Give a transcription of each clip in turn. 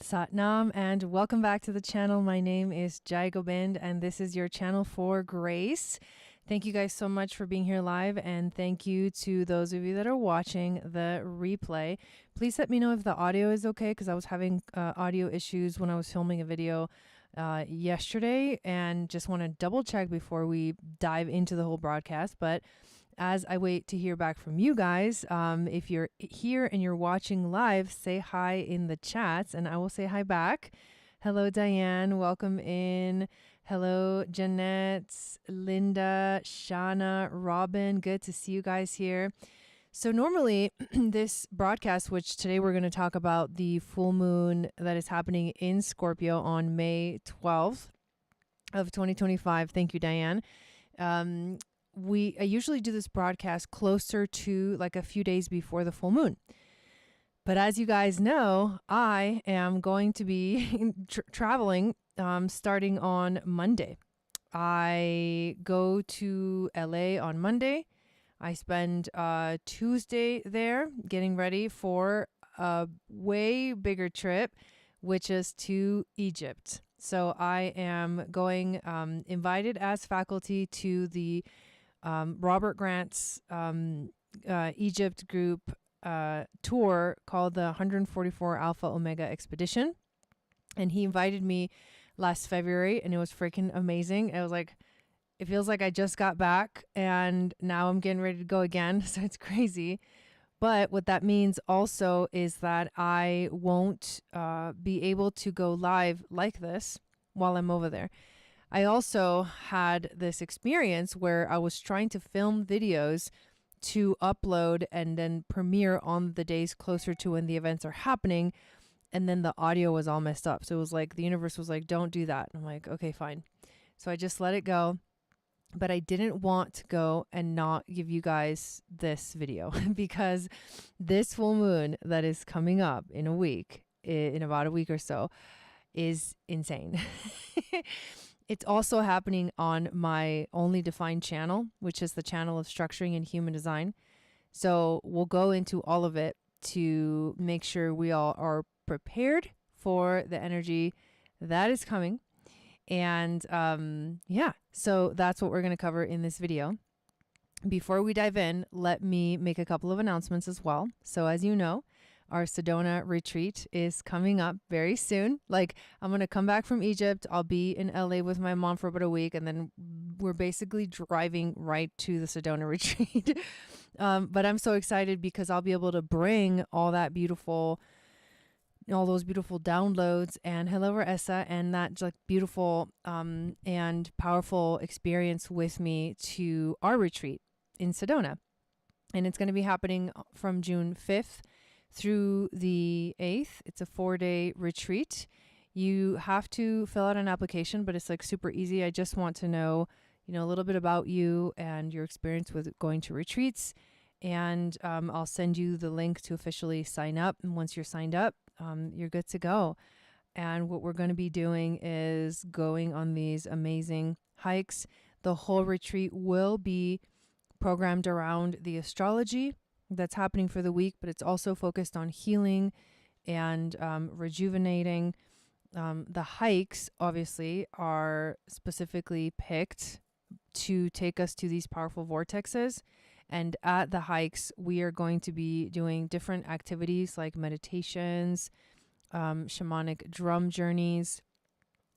Satnam and welcome back to the channel. My name is Jai Gobind and this is your channel for grace. Thank you guys so much for being here live, and thank you to those of you that are watching the replay. Please let me know if the audio is okay, because I was having audio issues when I was filming a video yesterday, and just want to double check before we dive into the whole broadcast. But as I wait to hear back from you guys, if you're here and you're watching live, say hi in the chats and I will say hi back. Hello, Diane. Welcome in. Hello, Jeanette, Linda, Shana, Robin. Good to see you guys here. So normally this broadcast, which today we're going to talk about the full moon that is happening in Scorpio on May 12th of 2025. Thank you, Diane. I usually do this broadcast closer to like a few days before the full moon. But as you guys know, I am going to be traveling starting on Monday. I go to LA on Monday. I spend Tuesday there getting ready for a way bigger trip, which is to Egypt. So I am going invited as faculty to the Robert Grant's Egypt group tour called the 144 Alpha Omega Expedition. And he invited me last February and it was freaking amazing. It was like, it feels like I just got back and now I'm getting ready to go again. So it's crazy. But what that means also is that I won't be able to go live like this while I'm over there. I also had this experience where I was trying to film videos to upload and then premiere on the days closer to when the events are happening. And then the audio was all messed up. So it was like, the universe was like, don't do that. I'm like, okay, fine. So I just let it go. But I didn't want to go and not give you guys this video because this full moon that is coming up in a week, in about a week or so, is insane. It's also happening on my only defined channel, which is the channel of structuring and human design. So we'll go into all of it to make sure we all are prepared for the energy that is coming. And yeah, so that's what we're going to cover in this video. Before we dive in, let me make a couple of announcements as well. So as you know, our Sedona retreat is coming up very soon. Like, I'm going to come back from Egypt. I'll be in LA with my mom for about a week. And then we're basically driving right to the Sedona retreat. But I'm so excited because I'll be able to bring all those beautiful downloads and hello, Essa, and that like beautiful and powerful experience with me to our retreat in Sedona. And it's going to be happening from June 5th through the 8th. It's a 4-day retreat. You have to fill out an application, but it's like super easy. I just want to know, a little bit about you and your experience with going to retreats. And I'll send you the link to officially sign up. And once you're signed up, you're good to go. And what we're going to be doing is going on these amazing hikes. The whole retreat will be programmed around the astrology that's happening for the week, but it's also focused on healing and rejuvenating. The hikes obviously are specifically picked to take us to these powerful vortexes. And at the hikes, we are going to be doing different activities like meditations, shamanic drum journeys.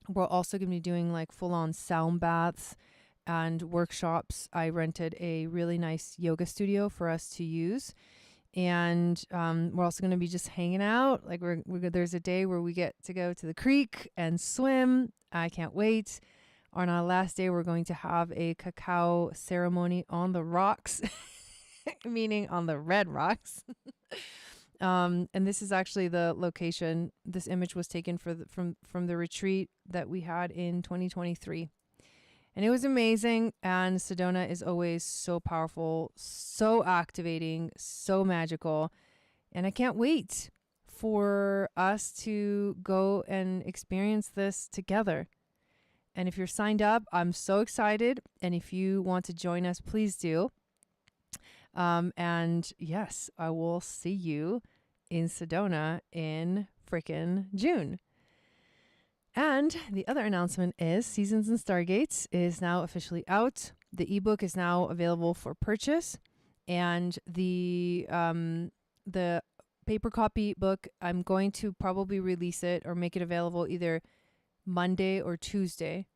We're also going to be doing like full-on sound baths and workshops. I rented a really nice yoga studio for us to use. And we're also going to be just hanging out. Like there's a day where we get to go to the creek and swim. I can't wait. On our last day, we're going to have a cacao ceremony on the rocks, meaning on the red rocks. And this is actually the location. This image was taken from the retreat that we had in 2023. And it was amazing. And Sedona is always so powerful, so activating, so magical. And I can't wait for us to go and experience this together. And if you're signed up, I'm so excited. And if you want to join us, please do. And yes, I will see you in Sedona in frickin' June. And the other announcement is Seasons and Stargates is now officially out. The ebook is now available for purchase, and the paper copy book, I'm going to probably release it or make it available either Monday or Tuesday,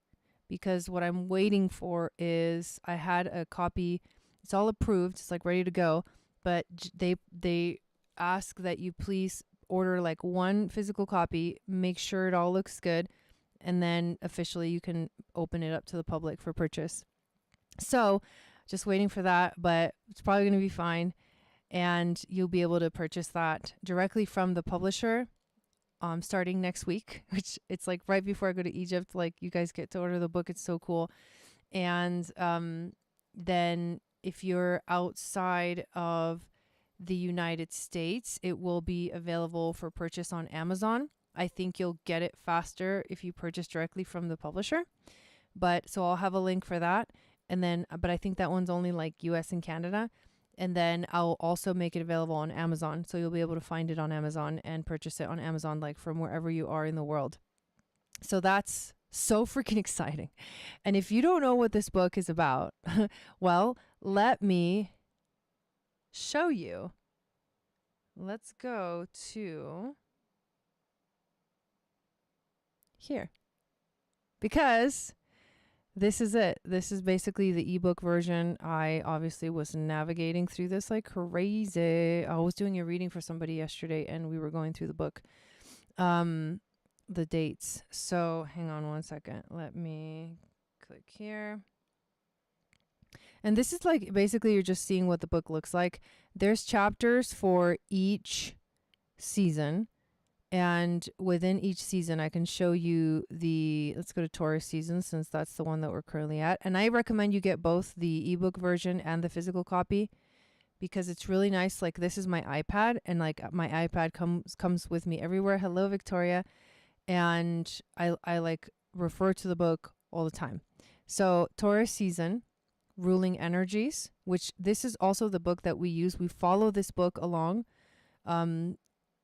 because what I'm waiting for is I had a copy. It's all approved. It's like ready to go, but they ask that you please order like one physical copy, make sure it all looks good, and then officially you can open it up to the public for purchase. So just waiting for that, but it's probably going to be fine. And you'll be able to purchase that directly from the publisher starting next week, which it's like right before I go to Egypt, like you guys get to order the book. It's so cool. And then if you're outside of the United States, it will be available for purchase on Amazon. I think you'll get it faster if you purchase directly from the publisher. But so I'll have a link for that. And then, but I think that one's only like US and Canada. And then I'll also make it available on Amazon. So you'll be able to find it on Amazon and purchase it on Amazon, like from wherever you are in the world. So that's so freaking exciting. And if you don't know what this book is about, well, let me show you. Let's go to here, because this is it. This is basically the ebook version. I obviously was navigating through this like crazy. I was doing a reading for somebody yesterday and we were going through the book, the dates. So hang on one second. Let me click here. And this is like, basically you're just seeing what the book looks like. There's chapters for each season. And within each season, I can show you let's go to Taurus season, since that's the one that we're currently at. And I recommend you get both the ebook version and the physical copy, because it's really nice. Like this is my iPad, and like my iPad comes with me everywhere. Hello, Victoria. And I like refer to the book all the time. So Taurus season, ruling energies, which this is also the book that we use. We follow this book along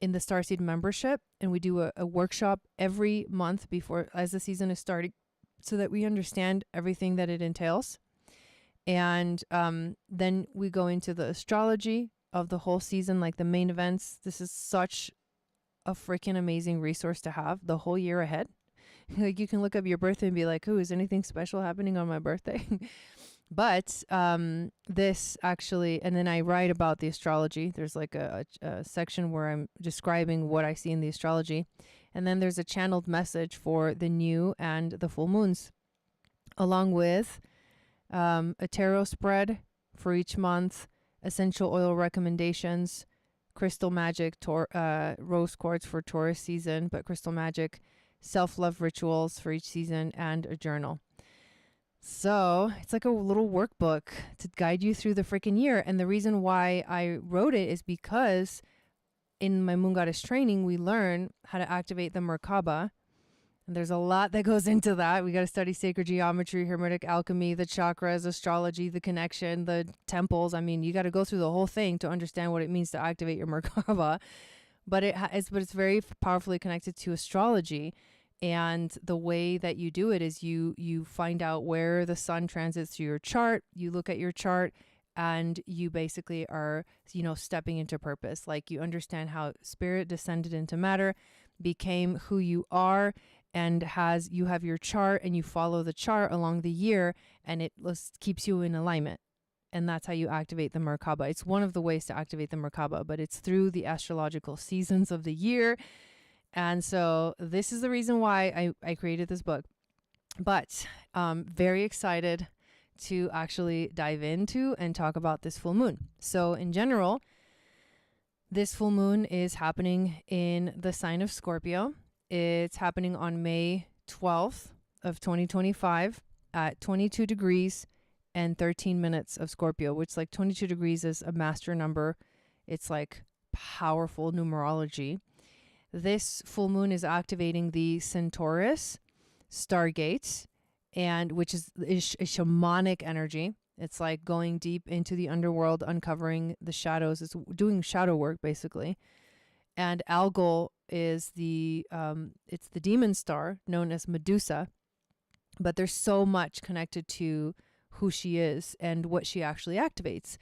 in the Starseed membership, and we do a workshop every month before, as the season is starting, so that we understand everything that it entails. And then we go into the astrology of the whole season, like the main events. This is such a freaking amazing resource to have the whole year ahead. Like you can look up your birthday and be like, oh, is anything special happening on my birthday? But this actually, and then I write about the astrology. There's like a section where I'm describing what I see in the astrology. And then there's a channeled message for the new and the full moons, along with a tarot spread for each month, essential oil recommendations, crystal magic, rose quartz for Taurus season, but crystal magic, self-love rituals for each season, and a journal. So it's like a little workbook to guide you through the freaking year. And the reason why I wrote it is because in my Moon Goddess training, we learn how to activate the Merkaba. And there's a lot that goes into that. We got to study sacred geometry, hermetic alchemy, the chakras, astrology, the connection, the temples. I mean, you got to go through the whole thing to understand what it means to activate your Merkaba. But it's very powerfully connected to astrology. And the way that you do it is you find out where the sun transits through your chart. You look at your chart and you basically are, stepping into purpose. Like you understand how spirit descended into matter, became who you are, and you have your chart, and you follow the chart along the year, and it keeps you in alignment. And that's how you activate the Merkaba. It's one of the ways to activate the Merkaba, but it's through the astrological seasons of the year. And so this is the reason why I created this book. But very excited to actually dive into and talk about this full moon. So in general, this full moon is happening in the sign of Scorpio. It's happening on May 12th of 2025 at 22 degrees and 13 minutes of Scorpio, which like 22 degrees is a master number. It's like powerful numerology. This full moon is activating the Centaurus stargates, and which is a shamanic energy. It's like going deep into the underworld, uncovering the shadows. It's doing shadow work, basically. And Algol is it's the demon star known as Medusa, but there's so much connected to who she is and what she actually activates.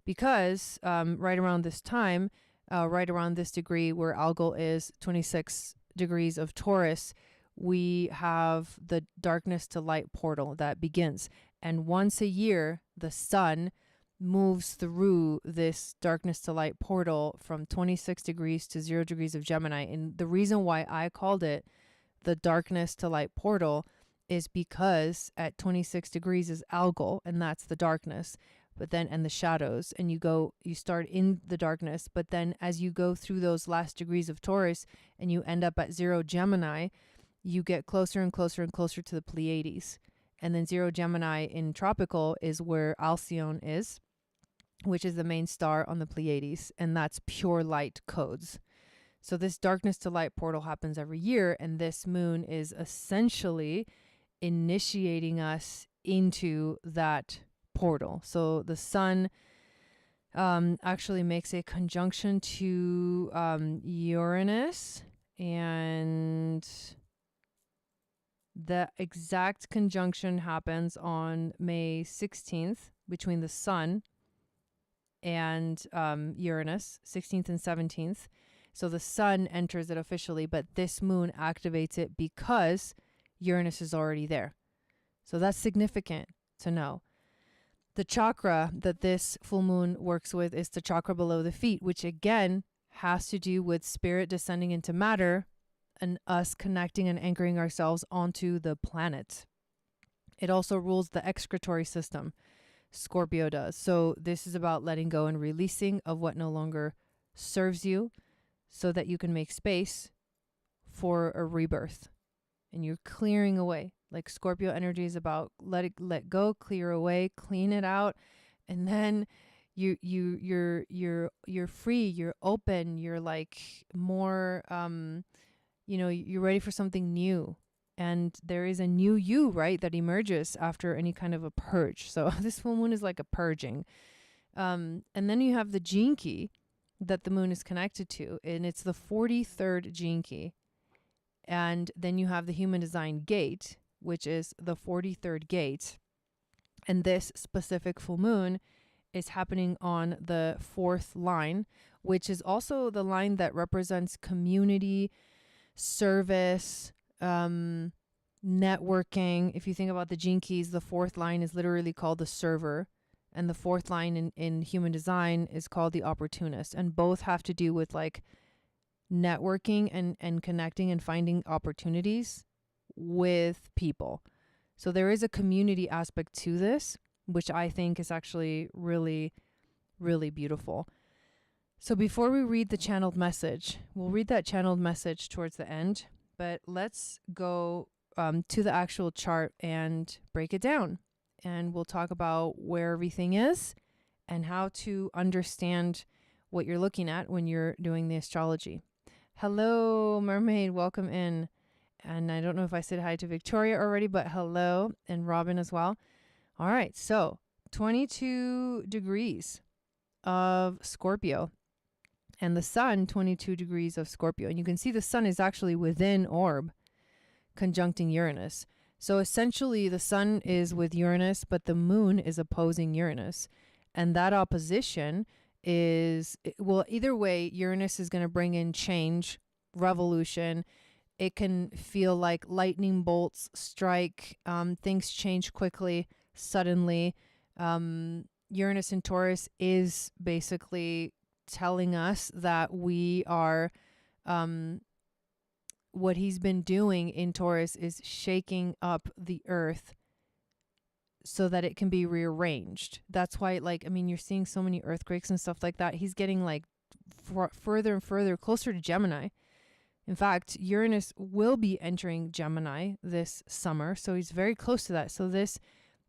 Because right around this time, right around this degree where Algol is 26 degrees of Taurus, we have the darkness to light portal that begins. And once a year, the sun moves through this darkness to light portal from 26 degrees to 0 degrees of Gemini. And the reason why I called it the darkness to light portal is because at 26 degrees is Algol, and that's the darkness, but then, and the shadows, and you start in the darkness, but then as you go through those last degrees of Taurus and you end up at 0 Gemini, you get closer and closer and closer to the Pleiades. And then 0 Gemini in tropical is where Alcyone is, which is the main star on the Pleiades, and that's pure light codes. So this darkness to light portal happens every year, and this moon is essentially initiating us into that portal. So the sun actually makes a conjunction to Uranus, and the exact conjunction happens on May 16th between the sun and Uranus, 16th and 17th. So the sun enters it officially, but this moon activates it because Uranus is already there. So that's significant to know. The chakra that this full moon works with is the chakra below the feet, which again has to do with spirit descending into matter and us connecting and anchoring ourselves onto the planet. It also rules the excretory system. Scorpio does. So this is about letting go and releasing of what no longer serves you so that you can make space for a rebirth. And you're clearing away. Like Scorpio energy is about let go, clear away, clean it out, and then you're free, you're open, you're like more you're ready for something new. And there is a new you, right, that emerges after any kind of a purge. So this full moon is like a purging. And then you have the gene key that the moon is connected to, and it's the 43rd gene key. And then you have the human design gate, which is the 43rd gate. And this specific full moon is happening on the 4th line, which is also the line that represents community, service, networking. If you think about the gene keys, the 4th line is literally called the server, and the 4th line in human design is called the opportunist. And both have to do with like networking and connecting and finding opportunities with people. So there is a community aspect to this, which I think is actually really, really beautiful. So before we read the channeled message, we'll read that channeled message towards the end, but let's go to the actual chart and break it down. And we'll talk about where everything is and how to understand what you're looking at when you're doing the astrology. Hello, Mermaid. Welcome in. And I don't know if I said hi to Victoria already, but hello, and Robin as well. All right. So 22 degrees of Scorpio, and the sun 22 degrees of Scorpio. And you can see the sun is actually within orb conjuncting Uranus. So essentially the sun is with Uranus, but the moon is opposing Uranus. And that opposition is, well, either way, Uranus is going to bring in change, revolution. It can feel like lightning bolts strike. Things change quickly, suddenly. Uranus in Taurus is basically telling us that we are, what he's been doing in Taurus is shaking up the earth so that it can be rearranged. That's why, like, I mean, you're seeing so many earthquakes and stuff like that. He's getting like further and further closer to Gemini. In fact, Uranus will be entering Gemini this summer, so he's very close to that. So this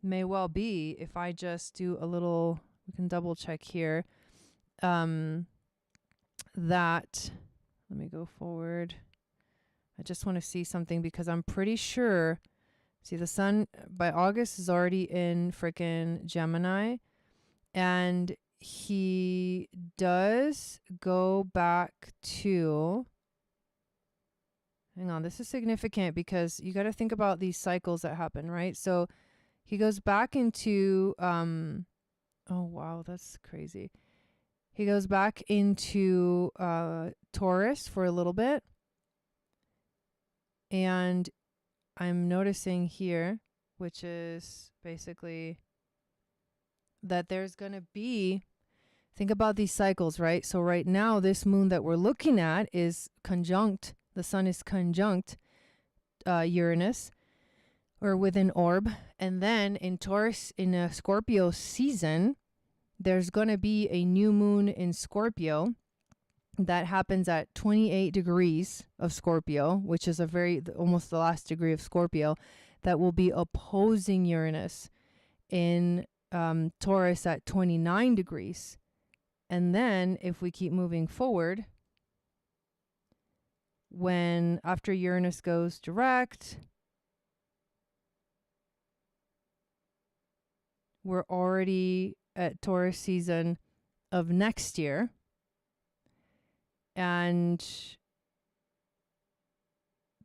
may well be, if I just do a little, we can double check here, that, let me go forward. I just want to see something because I'm pretty sure, see, the sun by August is already in frickin' Gemini, and he does go back to hang on. This is significant because you got to think about these cycles that happen, right? So he goes back into, oh, wow, that's crazy. He goes back into Taurus for a little bit. And I'm noticing here, which is basically that there's going to be, think about these cycles, right? So right now, this moon that we're looking at is conjunct, the sun is conjunct Uranus, or with an orb. And then in Taurus, in a Scorpio season, there's going to be a new moon in Scorpio that happens at 28 degrees of Scorpio, which is almost the last degree of Scorpio, that will be opposing Uranus in Taurus at 29 degrees. And then if we keep moving forward, when after Uranus goes direct, we're already at Taurus season of next year. And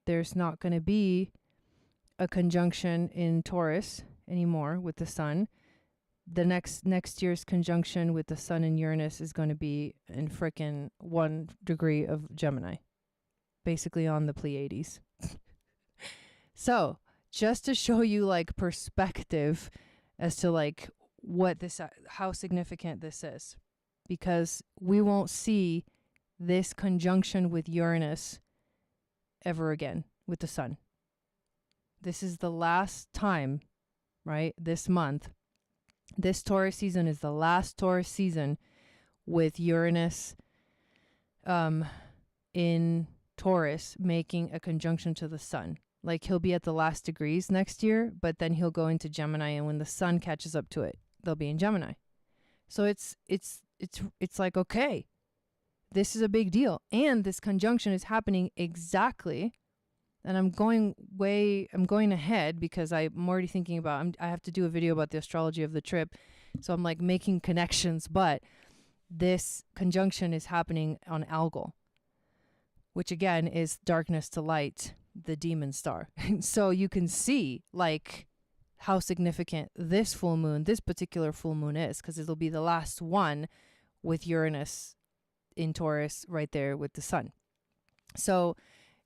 there's not going to be a conjunction in Taurus anymore with the sun. The next year's conjunction with the sun and Uranus is going to be in frickin' 1 degree of Gemini, basically on the Pleiades. So just to show you like perspective as to like what this, how significant this is, because we won't see this conjunction with Uranus ever again with the sun. This is the last time, right? This month. This Taurus season is the last Taurus season with Uranus in Taurus making a conjunction to the sun. Like he'll be at the last degrees next year, but then he'll go into Gemini, and when the sun catches up to it, they'll be in Gemini. So it's like, okay, this is a big deal. And this conjunction is happening exactly, and I'm going ahead because I'm already thinking about, I have to do a video about the astrology of the trip. So I'm like making connections, but this conjunction is happening on Algol, which again is darkness to light, the demon star. So you can see like how significant this full moon, this particular full moon is, because it'll be the last one with Uranus in Taurus right there with the sun. So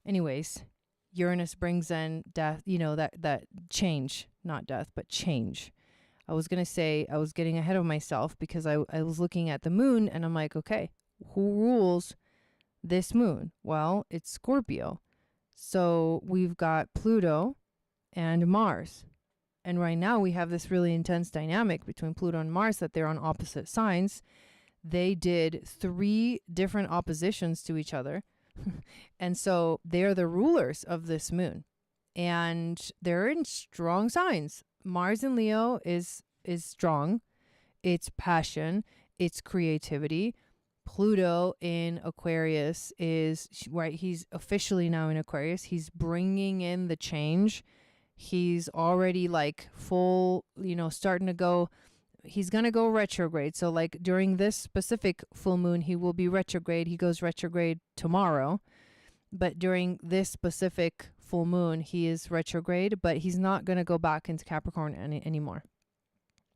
anyways, Uranus brings in death, that change, not death, but change. I was going to say I was getting ahead of myself because I was looking at the moon and I'm like, okay, who rules this moon? Well, it's Scorpio. So we've got Pluto and Mars. And right now we have this really intense dynamic between Pluto and Mars that they're on opposite signs. They did 3 different oppositions to each other. And so they're the rulers of this moon. And they're in strong signs. Mars in Leo is strong. It's passion. It's creativity. Pluto in Aquarius is, right, he's officially now in Aquarius. He's bringing in the change. He's already like full, starting to go, he's going to go retrograde. So like during this specific full moon, he will be retrograde. He goes retrograde tomorrow. But during this specific full moon, he is retrograde, but he's not going to go back into Capricorn anymore.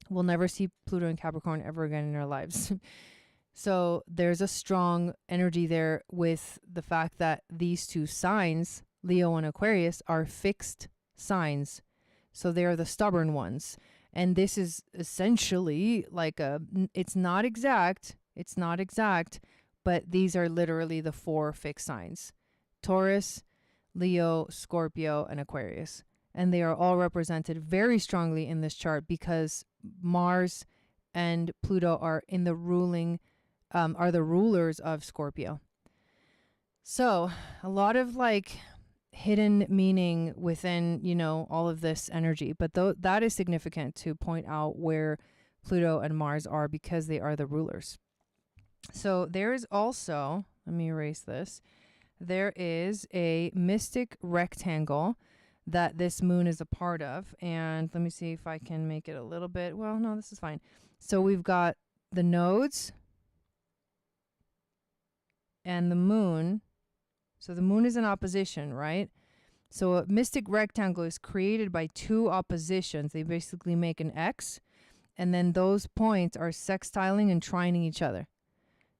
We'll never see Pluto in Capricorn ever again in our lives. So there's a strong energy there with the fact that these 2 signs, Leo and Aquarius, are fixed signs. So they're the stubborn ones. And this is essentially like it's not exact, but these are literally the 4 fixed signs: Taurus, Leo, Scorpio, and Aquarius. And they are all represented very strongly in this chart because Mars and Pluto are in the are the rulers of Scorpio. So a lot of like hidden meaning within, all of this energy. But that is significant to point out where Pluto and Mars are because they are the rulers. So there is also, let me erase this. There is a mystic rectangle that this moon is a part of. And let me see if I can make it a little bit. Well, no, this is fine. So we've got the nodes and the moon So the moon is in opposition, right? So a mystic rectangle is created by two oppositions. They basically make an X, and then those points are sextiling and trining each other.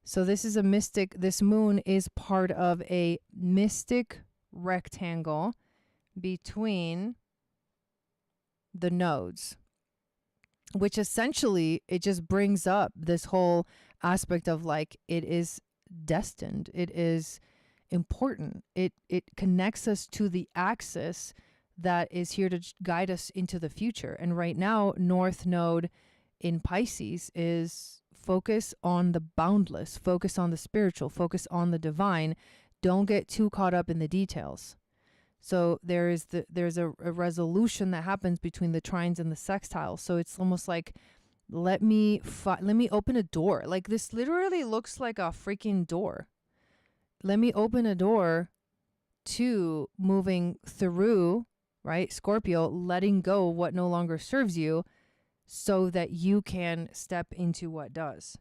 So this is a mystic, this moon is part of a mystic rectangle between the nodes, which essentially it just brings up this whole aspect of like, it is destined, it is important, it connects us to the axis that is here to guide us into the future. And right now, North Node in Pisces is focus on the boundless, focus on the spiritual, focus on the divine. Don't get too caught up in the details. So there's a resolution that happens between the trines and the sextiles. So it's almost like, let me open a door. Like, this literally looks like a freaking door. Let me open a door to moving through, right? Scorpio, letting go what no longer serves you so that you can step into what does.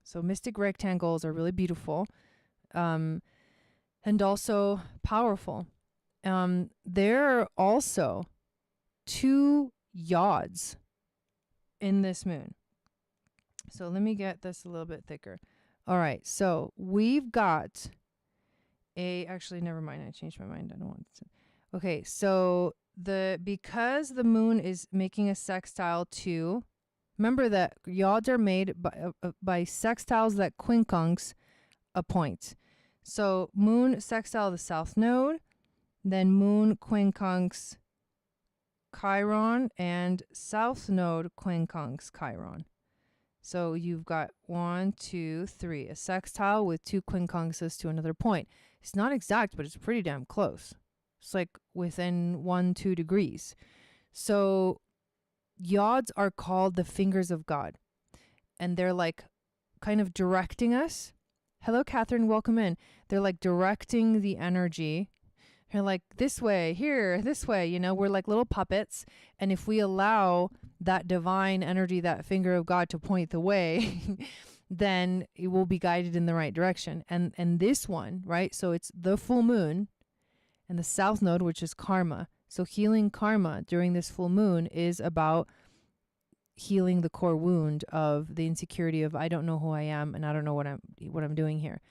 So mystic rectangles are really beautiful, and also powerful. There are also two Yods in this moon. So let me get this a little bit thicker. All right, so we've got actually, never mind, I changed my mind. I don't want to. Okay, so because the moon is making a sextile to, remember that Yods are made by sextiles that quincunx a point. So moon sextile the south node, then moon quincunx Chiron, and south node quincunx Chiron. So you've got 1, 2, 3, a sextile with two quincunxes to another point. It's not exact, but it's pretty damn close. It's like within 1-2 degrees. So Yods are called the fingers of God, and they're like kind of directing us. Hello, Catherine, welcome in. They're like directing the energy. They're like, this way, here, this way, you know, we're like little puppets. And if we allow that divine energy, that finger of God, to point the way, then it will be guided in the right direction. And this one, right? So it's the full moon and the south node, which is karma. So healing karma during this full moon is about healing the core wound of the insecurity of, I don't know who I am and I don't know what I'm doing here.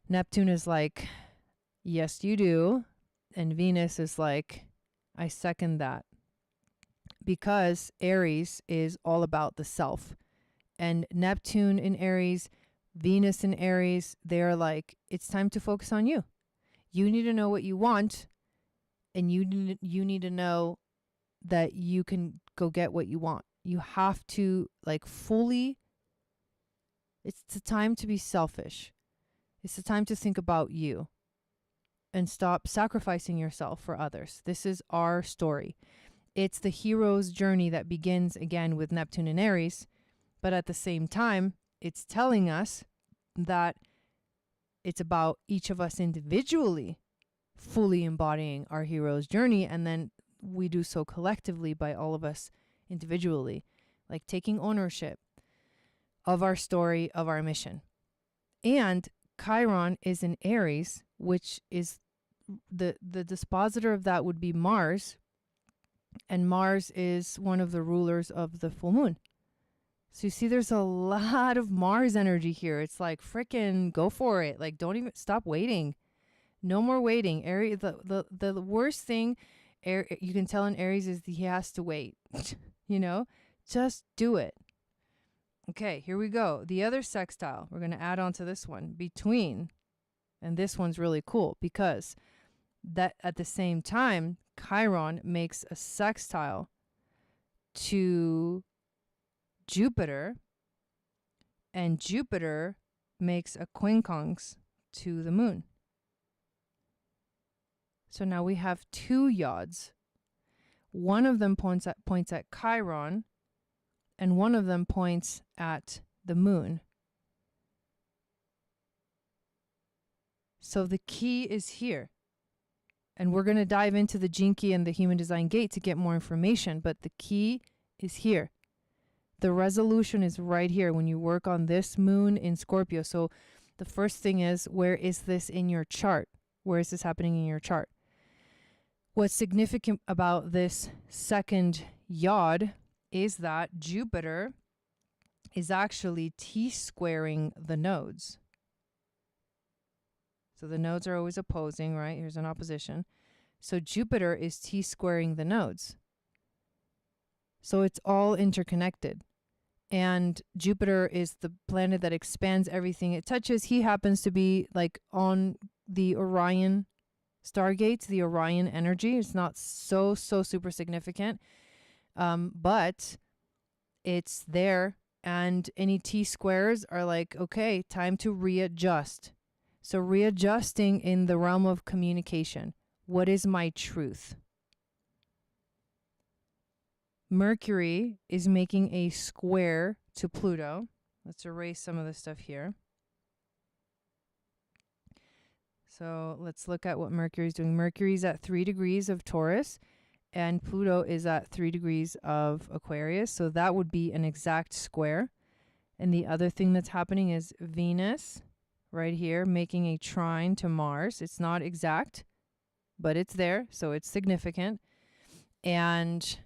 Neptune is like, yes, you do. And Venus is like, I second that. Because Aries is all about the self. And Neptune in Aries, Venus in Aries, they're like, it's time to focus on you. You need to know what you want. And you need to know that you can go get what you want. You have to like fully, it's the time to be selfish. It's the time to think about you and stop sacrificing yourself for others. This is our story. It's the hero's journey that begins again with Neptune and Aries, but at the same time, it's telling us that it's about each of us individually fully embodying our hero's journey, and then we do so collectively by all of us individually, like taking ownership of our story, of our mission. And Chiron is in Aries, which is the dispositor of that would be Mars. And Mars is one of the rulers of the full moon. So you see, there's a lot of Mars energy here. It's like, frickin' go for it. Like, don't even stop waiting. No more waiting. Aries, the worst thing you can tell in Aries is he has to wait. You know, just do it. Okay, here we go. The other sextile, we're going to add on to this one, between, and this one's really cool because that at the same time, Chiron makes a sextile to Jupiter, and Jupiter makes a quincunx to the moon. So now we have two Yods. One of them points at Chiron, and one of them points at the moon. So the key is here. And we're going to dive into the Gene Key and the Human Design Gate to get more information, but the key is here. The resolution is right here when you work on this moon in Scorpio. So the first thing is, where is this in your chart? Where is this happening in your chart? What's significant about this second Yod is that Jupiter is actually T-squaring the nodes. So the nodes are always opposing, right? Here's an opposition. So Jupiter is T-squaring the nodes. So it's all interconnected. And Jupiter is the planet that expands everything it touches. He happens to be like on the Orion stargates, the Orion energy. It's not so super significant. But it's there. And any T-squares are like, okay, time to readjust. So readjusting in the realm of communication. What is my truth? Mercury is making a square to Pluto. Let's erase some of the stuff here. So let's look at what Mercury is doing. Mercury is at 3 degrees of Taurus, and Pluto is at 3 degrees of Aquarius. So that would be an exact square. And the other thing that's happening is Venus right here making a trine to Mars. It's not exact, but it's there, so it's significant. And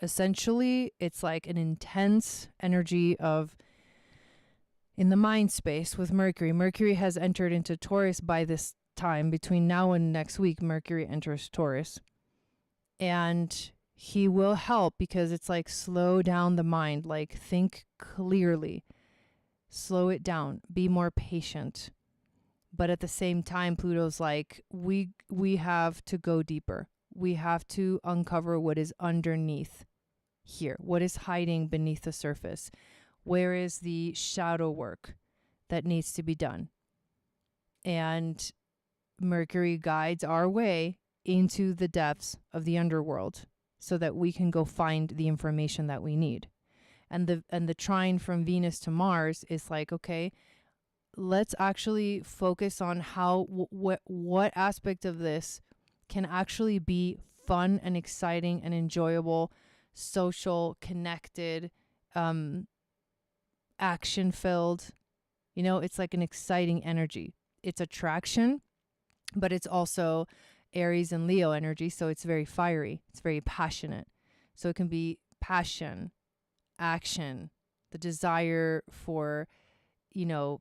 essentially, it's like an intense energy of in the mind space with Mercury. Mercury has entered into Taurus by this time. Between now and next week, Mercury enters Taurus. And he will help because it's like slow down the mind, like think clearly, slow it down, be more patient. But at the same time, Pluto's like, we have to go deeper. We have to uncover what is underneath here. What is hiding beneath the surface? Where is the shadow work that needs to be done? And Mercury guides our way into the depths of the underworld so that we can go find the information that we need. And the trine from Venus to Mars is like, okay, let's actually focus on how what aspect of this can actually be fun and exciting and enjoyable, social, connected, action filled. You know, it's like an exciting energy. It's attraction, but it's also Aries and Leo energy, so it's very fiery. It's very passionate. So it can be passion, action, the desire for, you know,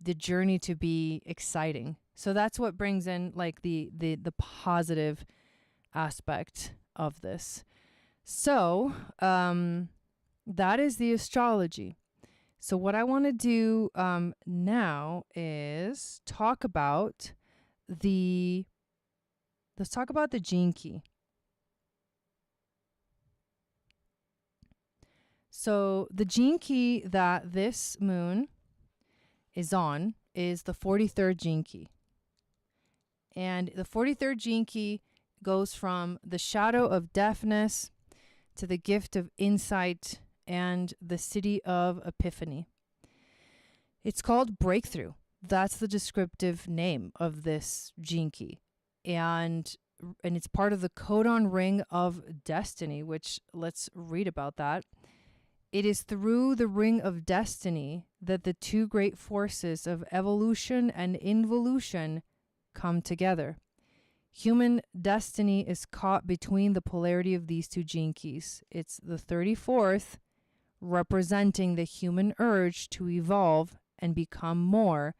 the journey to be exciting. So that's what brings in like the positive aspect of this. So that is the astrology. So what I want to do now is let's talk about the gene key. So the gene key that this moon is on is the 43rd gene key. And the 43rd gene key goes from the shadow of deafness to the gift of insight and the city of epiphany. It's called breakthrough. That's the descriptive name of this gene key. And it's part of the codon ring of destiny, which let's read about that. It is through the ring of destiny that the two great forces of evolution and involution come together. Human destiny is caught between the polarity of these two gene keys. It's the 34th, representing the human urge to evolve and become more,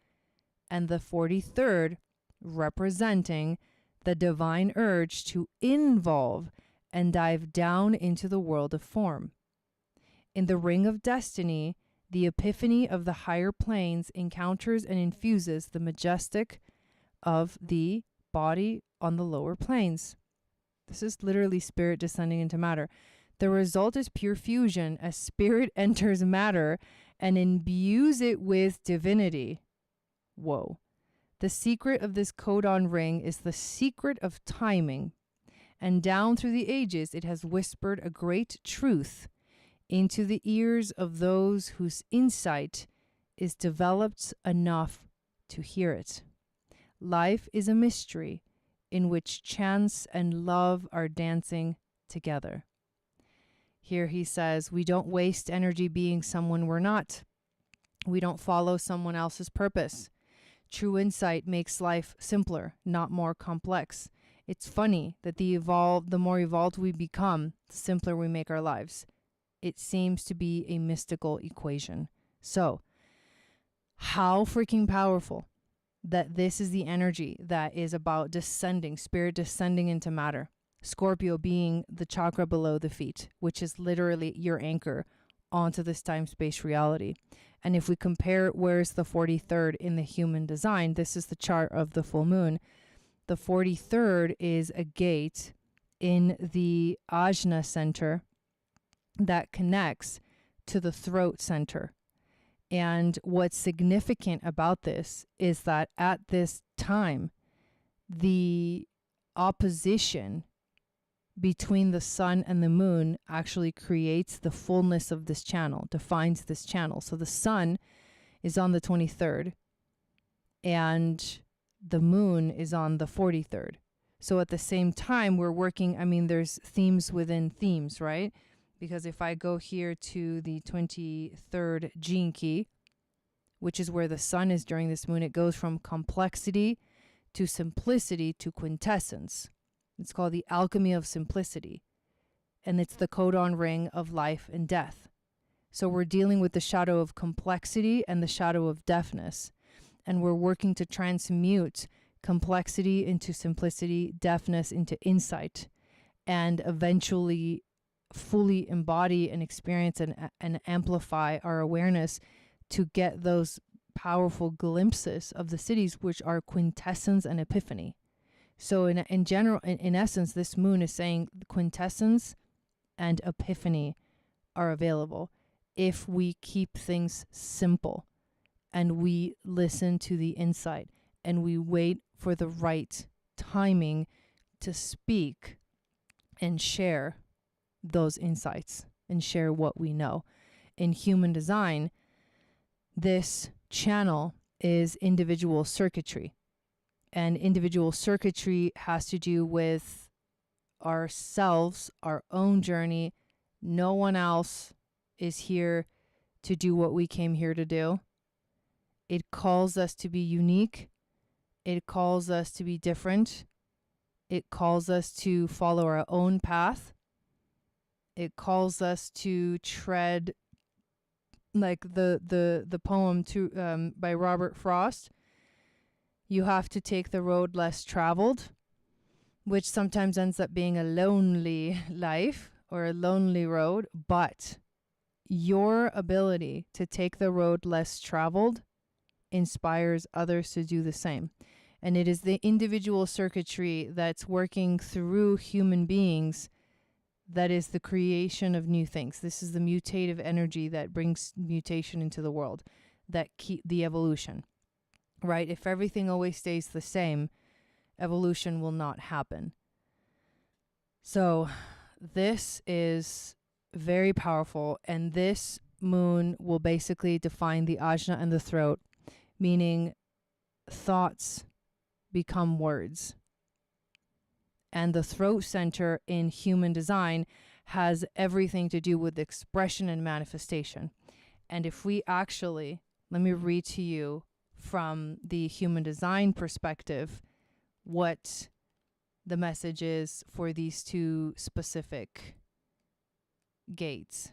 and the 43rd, representing the divine urge to involve and dive down into the world of form. In the ring of destiny, the epiphany of the higher planes encounters and infuses the majestic of the body on the lower planes. This is literally spirit descending into matter. The result is pure fusion as spirit enters matter and imbues it with divinity. Whoa. The secret of this codon ring is the secret of timing. And down through the ages, it has whispered a great truth into the ears of those whose insight is developed enough to hear it. Life is a mystery in which chance and love are dancing together. Here he says, we don't waste energy being someone we're not. We don't follow someone else's purpose. True insight makes life simpler, not more complex. It's funny that the more evolved we become, the simpler we make our lives. It seems to be a mystical equation. So, how freaking powerful that this is the energy that is about descending, spirit descending into matter. Scorpio being the chakra below the feet, which is literally your anchor onto this time-space reality. And if we compare where's the 43rd in the human design, this is the chart of the full moon. The 43rd is a gate in the ajna center that connects to the throat center. And what's significant about this is that at this time, the opposition between the sun and the moon actually creates the fullness of this channel, defines this channel. So the sun is on the 23rd and the moon is on the 43rd. So at the same time, we're working, there's themes within themes, right? Because if I go here to the 23rd gene key, which is where the sun is during this moon, it goes from complexity to simplicity to quintessence. It's called the alchemy of simplicity. And it's the codon ring of life and death. So we're dealing with the shadow of complexity and the shadow of deafness. And we're working to transmute complexity into simplicity, deafness into insight, and eventually fully embody and experience and amplify our awareness to get those powerful glimpses of the cities, which are quintessence and epiphany. So in general, in essence, this moon is saying quintessence and epiphany are available if we keep things simple and we listen to the insight and we wait for the right timing to speak and share those insights and share what we know. In human design, this channel is individual circuitry. And individual circuitry has to do with ourselves, our own journey. No one else is here to do what we came here to do. It calls us to be unique. It calls us to be different. It calls us to follow our own path. It calls us to tread, like the poem by Robert Frost. You have to take the road less traveled, which sometimes ends up being a lonely life or a lonely road. But your ability to take the road less traveled inspires others to do the same. And it is the individual circuitry that's working through human beings that is the creation of new things. This is the mutative energy that brings mutation into the world, that keep the evolution. Right? If everything always stays the same, evolution will not happen. So this is very powerful, and this moon will basically define the ajna and the throat, meaning thoughts become words. And the throat center in human design has everything to do with expression and manifestation. And if we actually, let me read to you from the human design perspective what the message is for these two specific gates.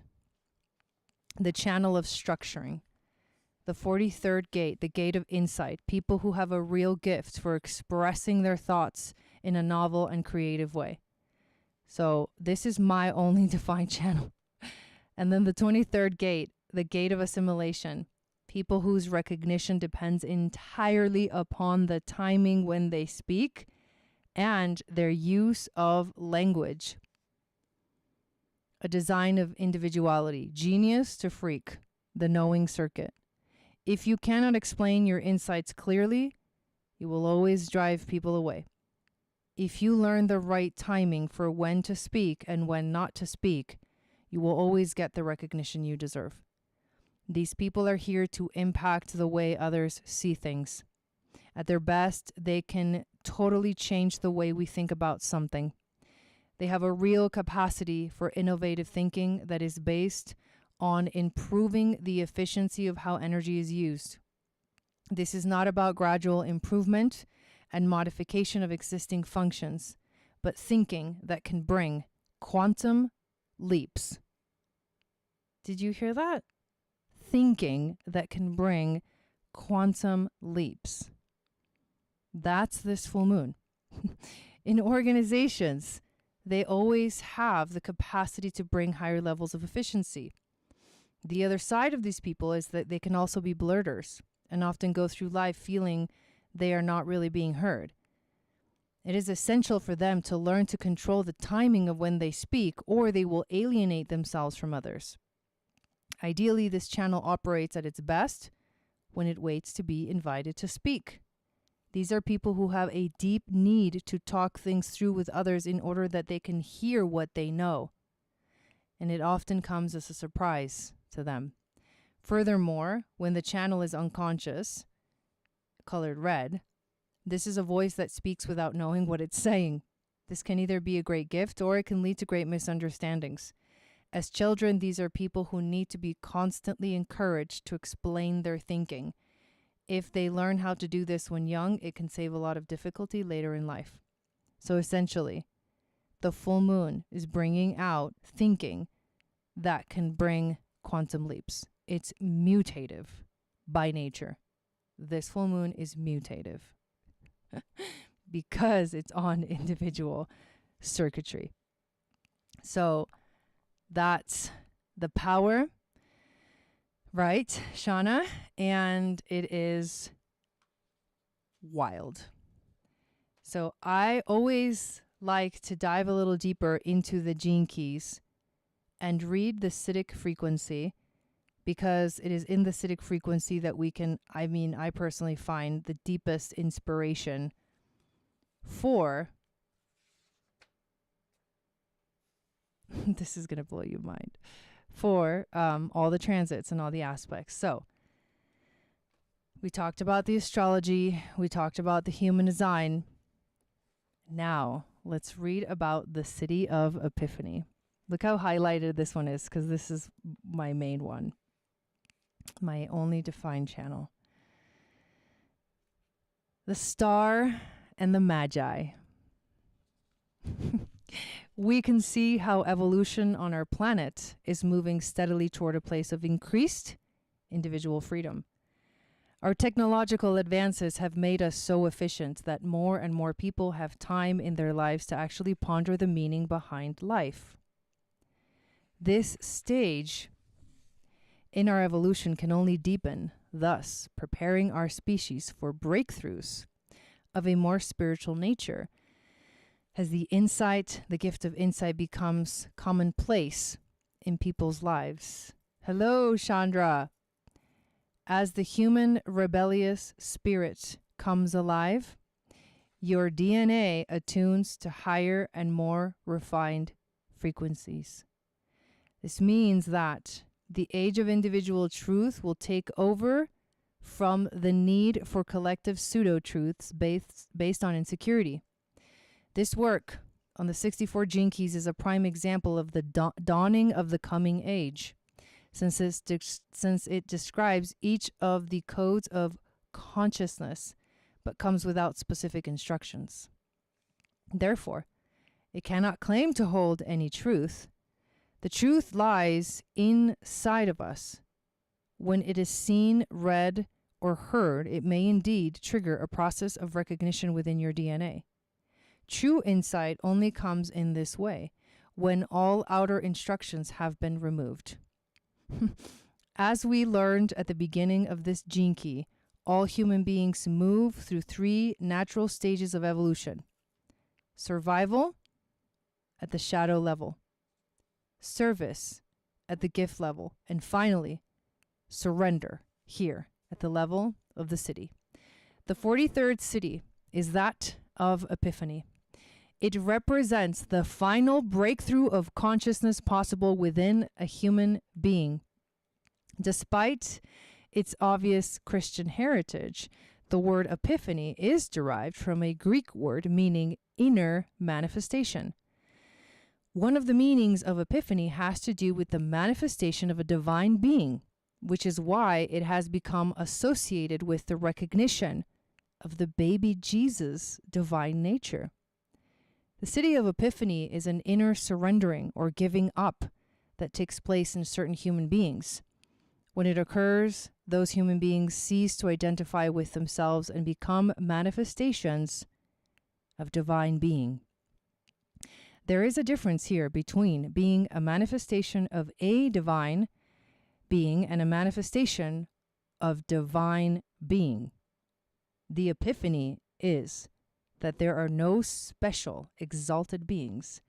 The channel of structuring. The 43rd gate, the gate of insight. People who have a real gift for expressing their thoughts in a novel and creative way. So this is my only defined channel. And then the 23rd gate, the gate of assimilation. People whose recognition depends entirely upon the timing when they speak and their use of language. A design of individuality, genius to freak, the knowing circuit. If you cannot explain your insights clearly, you will always drive people away. If you learn the right timing for when to speak and when not to speak, you will always get the recognition you deserve. These people are here to impact the way others see things. At their best, they can totally change the way we think about something. They have a real capacity for innovative thinking that is based on improving the efficiency of how energy is used. This is not about gradual improvement and modification of existing functions, but thinking that can bring quantum leaps. Did you hear that? Thinking that can bring quantum leaps. That's this full moon. In organizations, they always have the capacity to bring higher levels of efficiency. The other side of these people is that they can also be blurters and often go through life feeling they are not really being heard. It is essential for them to learn to control the timing of when they speak, or they will alienate themselves from others. Ideally, this channel operates at its best when it waits to be invited to speak. These are people who have a deep need to talk things through with others in order that they can hear what they know. And it often comes as a surprise to them. Furthermore, when the channel is unconscious, colored red, this is a voice that speaks without knowing what it's saying. This can either be a great gift or it can lead to great misunderstandings. As children, these are people who need to be constantly encouraged to explain their thinking. If they learn how to do this when young, it can save a lot of difficulty later in life. So essentially, the full moon is bringing out thinking that can bring quantum leaps. It's mutative by nature. This full moon is mutative because it's on individual circuitry. So that's the power, right, Shauna? And it is wild. So I always like to dive a little deeper into the gene keys and read the Siddhic frequency, because it is in the Siddhic frequency that we can, I personally find the deepest inspiration for this is going to blow your mind, for all the transits and all the aspects. So we talked about the astrology, we talked about the human design. Now let's read about the city of Epiphany. Look how highlighted this one is, because this is my main one, my only defined channel. The star and the magi. We can see how evolution on our planet is moving steadily toward a place of increased individual freedom. Our technological advances have made us so efficient that more and more people have time in their lives to actually ponder the meaning behind life. This stage in our evolution can only deepen, thus preparing our species for breakthroughs of a more spiritual nature, as the insight, the gift of insight, becomes commonplace in people's lives. Hello, Chandra. As the human rebellious spirit comes alive, your DNA attunes to higher and more refined frequencies. This means that the age of individual truth will take over from the need for collective pseudo-truths based on insecurity. This work on the 64 gene keys is a prime example of the dawning of the coming age, since it describes each of the codes of consciousness, but comes without specific instructions. Therefore, it cannot claim to hold any truth. The truth lies inside of us. When it is seen, read, or heard, it may indeed trigger a process of recognition within your DNA. True insight only comes in this way, when all outer instructions have been removed. As we learned at the beginning of this gene key, all human beings move through 3 natural stages of evolution: survival at the shadow level, service at the gift level, and finally, surrender here at the level of the city. The 43rd city is that of Epiphany. It represents the final breakthrough of consciousness possible within a human being. Despite its obvious Christian heritage, the word epiphany is derived from a Greek word meaning inner manifestation. One of the meanings of epiphany has to do with the manifestation of a divine being which is why it has become associated with the recognition of the baby Jesus' divine nature. The city of Epiphany is an inner surrendering or giving up that takes place in certain human beings. When it occurs, those human beings cease to identify with themselves and become manifestations of divine being. There is a difference here between being a manifestation of a divine being and a manifestation of divine being. The epiphany is that there are no special exalted beings.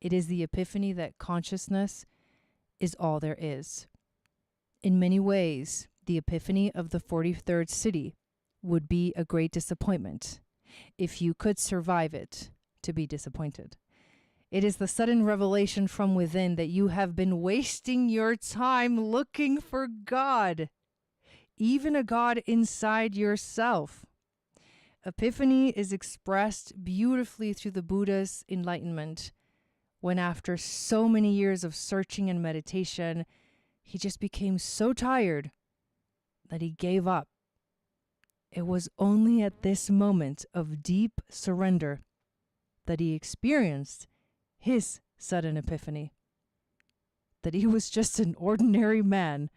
It is the epiphany that consciousness is all there is. In many ways, the epiphany of the 43rd city would be a great disappointment if you could survive it to be disappointed. It is the sudden revelation from within that you have been wasting your time looking for God, even a God inside yourself. Epiphany is expressed beautifully through the Buddha's enlightenment, when after so many years of searching and meditation, he just became so tired that he gave up. It was only at this moment of deep surrender that he experienced his sudden epiphany, that he was just an ordinary man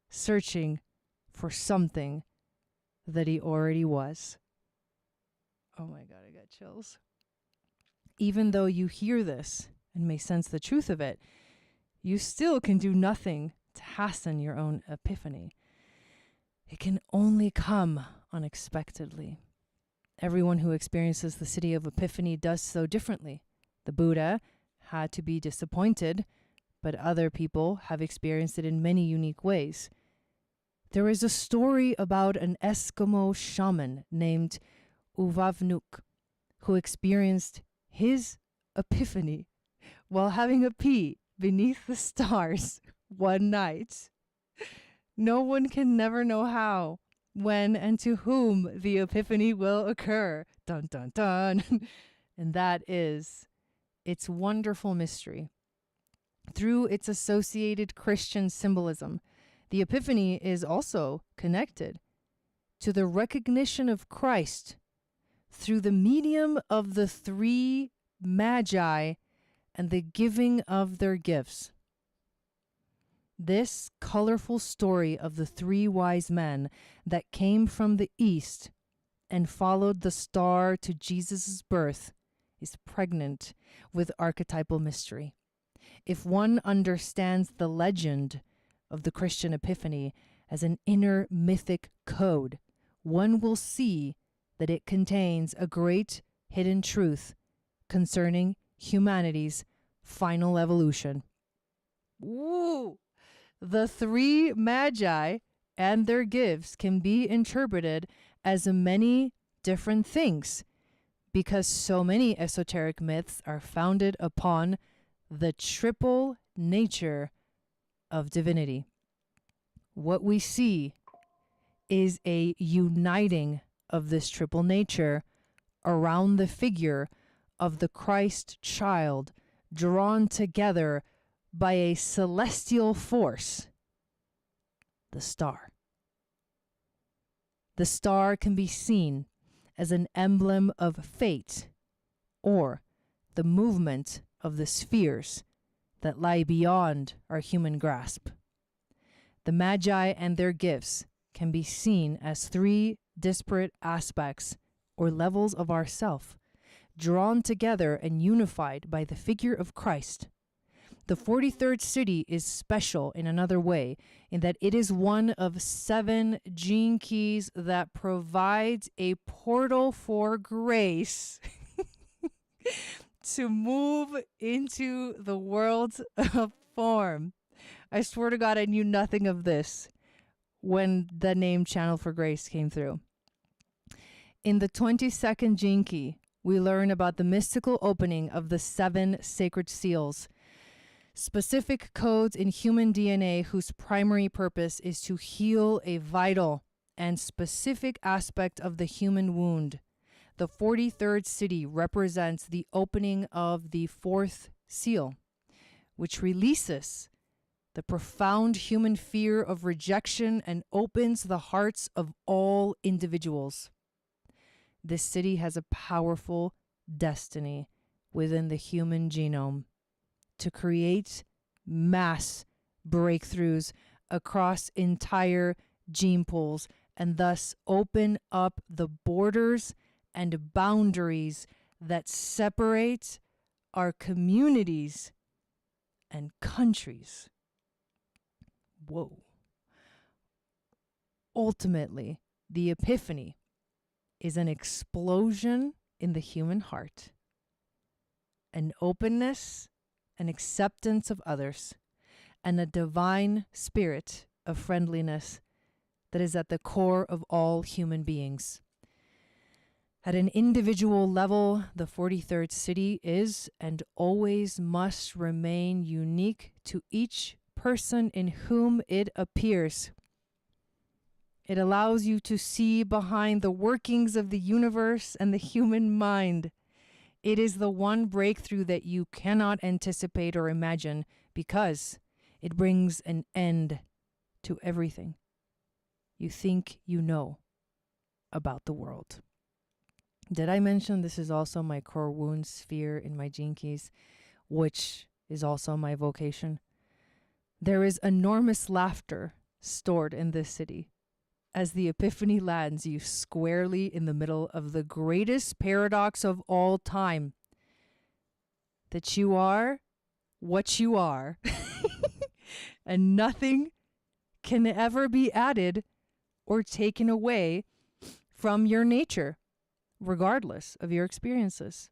searching for something that he already was. Oh my God, I got chills. Even though you hear this and may sense the truth of it, you still can do nothing to hasten your own epiphany. It can only come unexpectedly. Everyone who experiences the city of Epiphany does so differently. The Buddha had to be disappointed, but other people have experienced it in many unique ways. There is a story about an Eskimo shaman named Uvavnuk who experienced his epiphany while having a pee beneath the stars one night. No one can never know how, when, and to whom the epiphany will occur. Dun, dun, dun. And that is its wonderful mystery. Through its associated Christian symbolism, the epiphany is also connected to the recognition of Christ through the medium of the three magi and the giving of their gifts. This colorful story of the three wise men that came from the east and followed the star to Jesus' birth is pregnant with archetypal mystery. If one understands the legend of the Christian Epiphany as an inner mythic code, one will see that it contains a great hidden truth concerning humanity's final evolution. Woo! The three magi and their gifts can be interpreted as many different things because so many esoteric myths are founded upon the triple nature of divinity. What we see is a uniting of this triple nature around the figure of the Christ child, drawn together by a celestial force, the star. The star can be seen as an emblem of fate or the movement of the spheres that lie beyond our human grasp. The Magi and their gifts can be seen as three disparate aspects or levels of ourself, drawn together and unified by the figure of Christ. The 43rd city is special in another way, in that it is one of 7 gene keys that provides a portal for grace to move into the world of form. I swear to God, I knew nothing of this when the name Channel for Grace came through. In the 22nd gene key, we learn about the mystical opening of the 7 sacred seals, specific codes in human DNA whose primary purpose is to heal a vital and specific aspect of the human wound. The 43rd city represents the opening of the 4th seal, which releases the profound human fear of rejection, and opens the hearts of all individuals. This city has a powerful destiny within the human genome to create mass breakthroughs across entire gene pools and thus open up the borders and boundaries that separate our communities and countries. Whoa. Ultimately, the epiphany is an explosion in the human heart, an openness and acceptance of others, and a divine spirit of friendliness that is at the core of all human beings. At an individual level, the 43rd city is and always must remain unique to each person in whom it appears. It allows you to see behind the workings of the universe and the human mind. It is the one breakthrough that you cannot anticipate or imagine because it brings an end to everything you think you know about the world. Did I mention this is also my core wound sphere in my gene keys, which is also my vocation? There is enormous laughter stored in this city as the epiphany lands you squarely in the middle of the greatest paradox of all time, that you are what you are and nothing can ever be added or taken away from your nature, regardless of your experiences.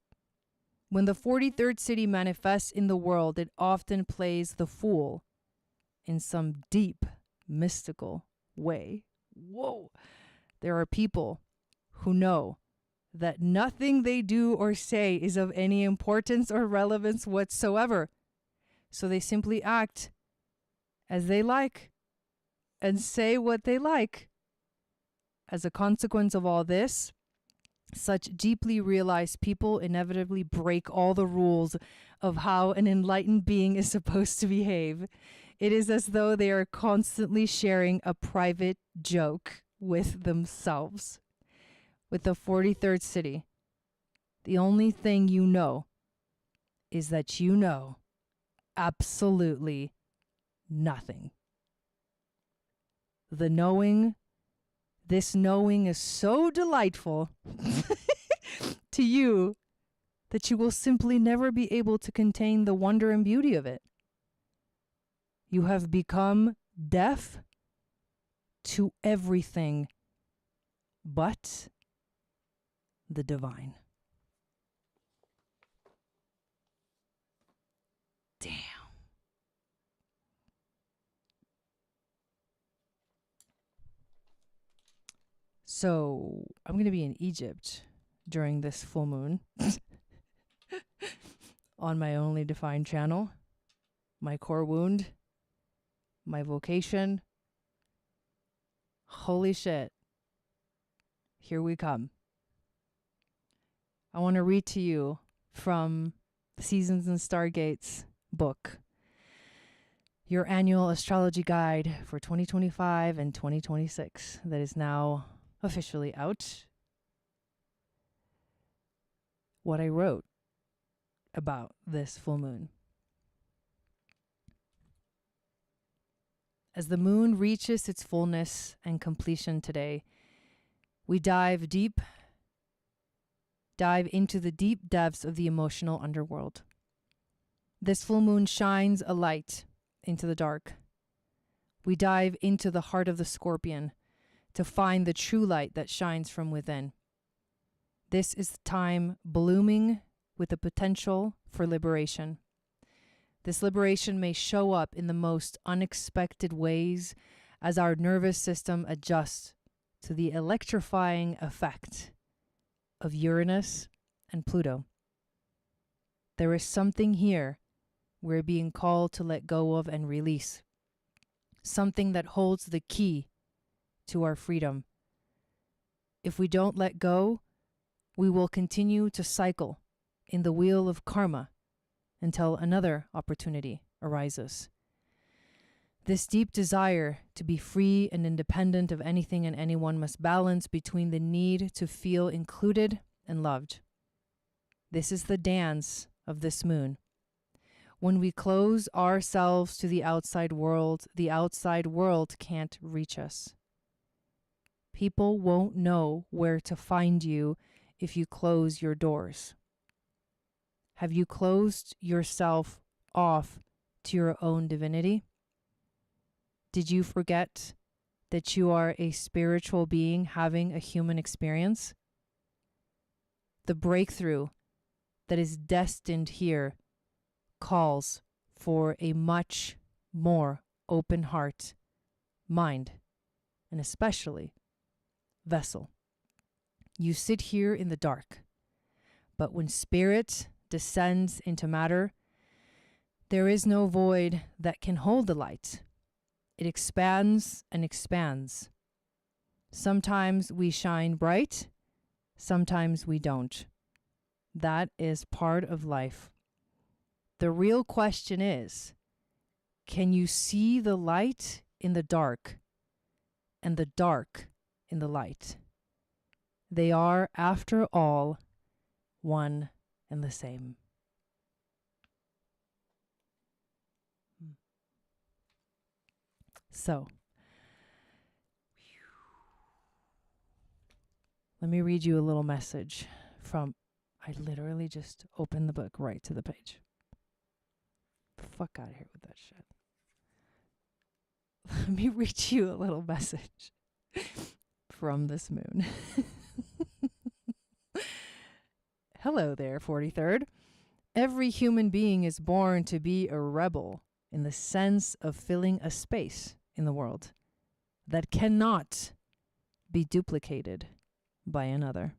When the 43rd city manifests in the world, it often plays the fool in some deep, mystical way. Whoa! There are people who know that nothing they do or say is of any importance or relevance whatsoever. So they simply act as they like and say what they like. As a consequence of all this, such deeply realized people inevitably break all the rules of how an enlightened being is supposed to behave. It is as though they are constantly sharing a private joke with themselves. With the 43rd city, the only thing you know is that you know absolutely nothing. This knowing is so delightful to you that you will simply never be able to contain the wonder and beauty of it. You have become deaf to everything but the divine. Damn. So I'm going to be in Egypt during this full moon on my only defined channel, my core wound, my vocation. Holy shit. Here we come. I want to read to you from the Seasons and Stargates book, your annual astrology guide for 2025 and 2026 that is now officially out. What I wrote about this full moon. As the moon reaches its fullness and completion today, we dive into the deep depths of the emotional underworld. This full moon shines a light into the dark. We dive into the heart of the scorpion to find the true light that shines from within. This is the time blooming with the potential for liberation. This liberation may show up in the most unexpected ways as our nervous system adjusts to the electrifying effect of Uranus and Pluto. There is something here we're being called to let go of and release. Something that holds the key to our freedom. If we don't let go, we will continue to cycle in the wheel of karma until another opportunity arises. This deep desire to be free and independent of anything and anyone must balance between the need to feel included and loved. This is the dance of this moon. When we close ourselves to the outside world can't reach us. People won't know where to find you if you close your doors. Have you closed yourself off to your own divinity? Did you forget that you are a spiritual being having a human experience? The breakthrough that is destined here calls for a much more open heart, mind, and especially vessel. You sit here in the dark, but when spirit descends into matter, there is no void that can hold the light. It expands and expands. Sometimes we shine bright, sometimes we don't. That is part of life. The real question is, can you see the light in the dark and the dark in the light? They are, after all, one and the same. So, let me read you a little message from, I literally just opened the book right to the page. Fuck out of here with that shit. Let me read you a little message from this moon. Hello there, 43rd. Every human being is born to be a rebel in the sense of filling a space in the world that cannot be duplicated by another.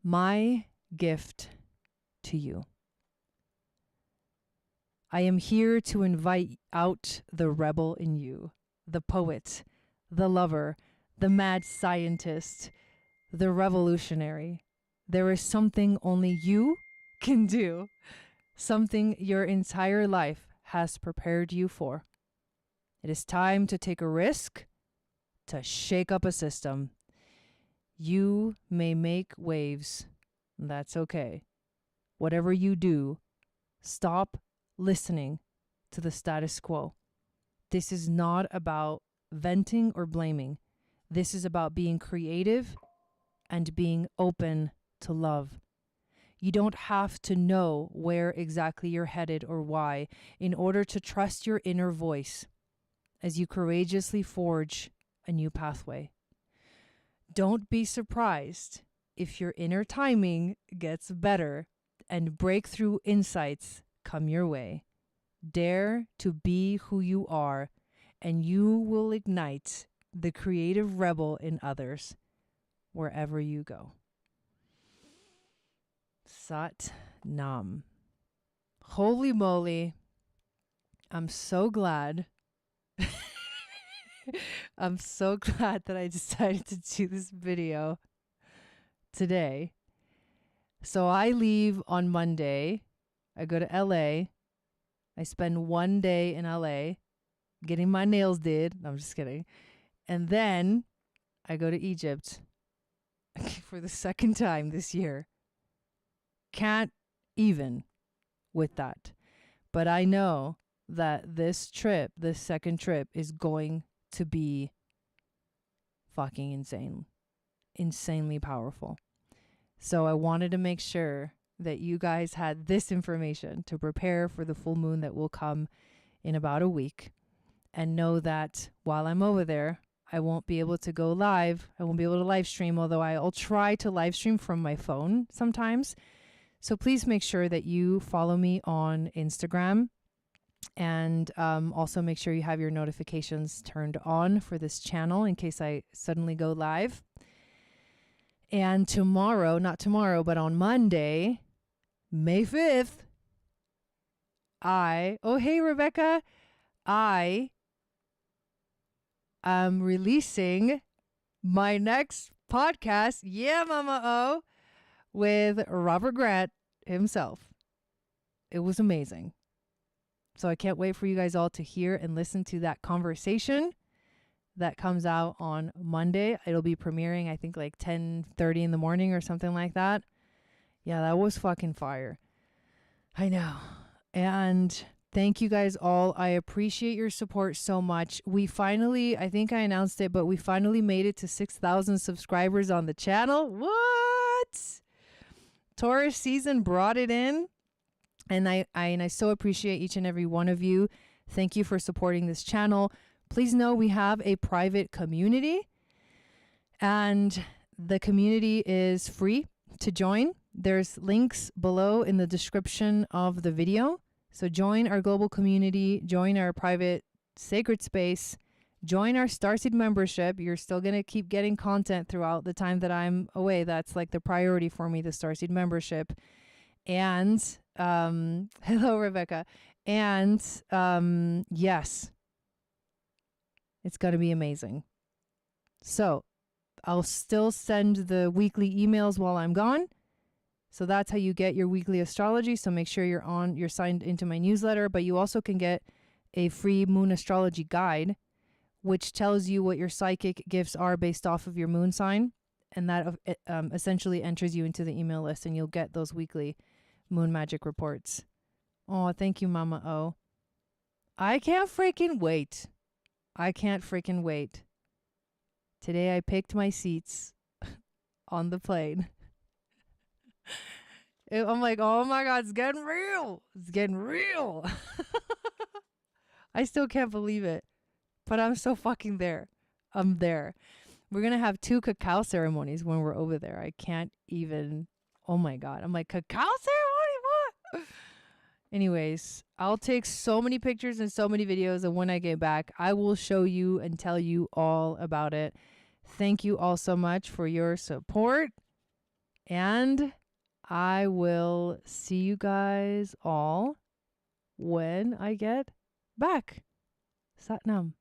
My gift to you. I am here to invite out the rebel in you, the poet, the lover, the mad scientist, the revolutionary. There is something only you can do, something your entire life has prepared you for. It is time to take a risk, to shake up a system. You may make waves. That's okay. Whatever you do, stop listening to the status quo. This is not about venting or blaming. This is about being creative and being open to love. You don't have to know where exactly you're headed or why in order to trust your inner voice as you courageously forge a new pathway. Don't be surprised if your inner timing gets better and breakthrough insights come your way. Dare to be who you are, and you will ignite the creative rebel in others wherever you go. Sat Nam. Holy moly. I'm so glad. I'm so glad that I decided to do this video today. So I leave on Monday. I go to LA. I spend one day in LA getting my nails did. No, I'm just kidding. And then I go to Egypt for the second time this year. Can't even with that. But I know that this trip, this second trip, is going to be fucking insane. Insanely powerful. So I wanted to make sure that you guys had this information to prepare for the full moon that will come in about a week. And know that while I'm over there, I won't be able to go live. I won't be able to live stream, although I'll try to live stream from my phone sometimes. So please make sure that you follow me on Instagram. And also make sure you have your notifications turned on for this channel in case I suddenly go live. And tomorrow, not tomorrow, but on Monday, May 5th, oh, hey, Rebecca, I am releasing my next podcast, yeah, Mama O, with Robert Grant himself. It was amazing. So I can't wait for you guys all to hear and listen to that conversation that comes out on Monday. It'll be premiering, I think, like 10:30 in the morning or something like that. Yeah, that was fucking fire. I know. And thank you guys all. I appreciate your support so much. We finally, I think I announced it, but we finally made it to 6,000 subscribers on the channel. What? Taurus season brought it in. And I so appreciate each and every one of you. Thank you for supporting this channel. Please know we have a private community, and the community is free to join. There's links below in the description of the video. So join our global community, join our private sacred space, join our Starseed membership. You're still going to keep getting content throughout the time that I'm away. That's like the priority for me, the Starseed membership. And hello, Rebecca. And yes, it's going to be amazing. So I'll still send the weekly emails while I'm gone. So that's how you get your weekly astrology. So make sure you're signed into my newsletter, but you also can get a free moon astrology guide, which tells you what your psychic gifts are based off of your moon sign. And that essentially enters you into the email list, and you'll get those weekly moon magic reports. Oh, thank you, Mama O. I can't freaking wait. I can't freaking wait. Today I picked my seats on the plane. I'm like, oh my God, it's getting real. It's getting real. I still can't believe it, but I'm so fucking there. I'm there. We're going to have 2 cacao ceremonies when we're over there. I can't even, oh my God. I'm like, cacao ceremony? What? Anyways, I'll take so many pictures and so many videos, and when I get back, I will show you and tell you all about it. Thank you all so much for your support, and I will see you guys all when I get back. Satnam.